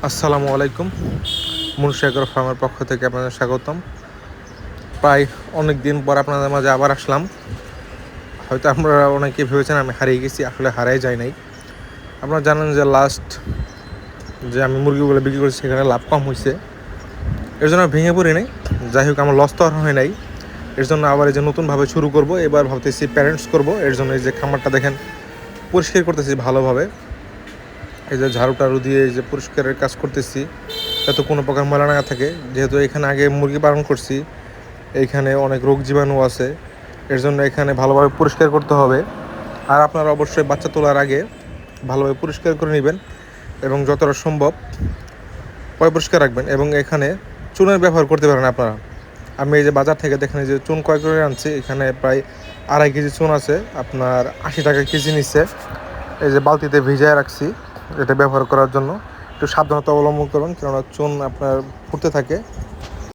আসসালামু আলাইকুম। মুনশিয়াগর ফার্মের পক্ষ থেকে আপনাদের স্বাগতম। প্রায় অনেক দিন পর আপনাদের মাঝে আবার আসলাম। হয়তো আপনারা অনেকে ভেবেছেন আমি হারিয়ে গেছি, আসলে হারাই যায় নাই। আপনারা জানেন যে লাস্ট যে আমি মুরগিগুলো বিক্রি করেছি সেখানে লাভ কম হয়েছে, এর জন্য ভেঙে পড়ি নাই। যাই হোক, আমার লস তো আর হয় নাই। এর জন্য আবার এই যে নতুনভাবে শুরু করব, এবার ভাবতেছি প্যারেন্টস করব। এর জন্য এই যে খামারটা দেখেন পরিষ্কার করতেছি ভালোভাবে, এই যে ঝাড়ু টাড়ু দিয়ে এই যে পরিষ্কারের কাজ করতেছি যাতে কোনো প্রকার ময়লা না থাকে। যেহেতু এখানে আগে মুরগি পালন করছি, এইখানে অনেক রোগ জীবাণু আছে, এর জন্য এখানে ভালোভাবে পরিষ্কার করতে হবে। আর আপনারা অবশ্যই বাচ্চা তোলার আগে ভালোভাবে পরিষ্কার করে নেবেন এবং যতটা সম্ভব পরিষ্কার রাখবেন। এবং এখানে চুনের ব্যবহার করতে পারেন আপনারা। আমি এই যে বাজার থেকে দেখেন যে চুন ক্রয় করে আনছি, এখানে প্রায় 2.5 কেজি চুন আছে, আপনার 80 টাকা কেজি নিচ্ছে। এই যে বালতিতে ভিজায় রাখছি এটা ব্যবহার করার জন্য। একটু সাবধানতা অবলম্বন করবেন, কেননা চুন আপনার ফুটতে থাকে,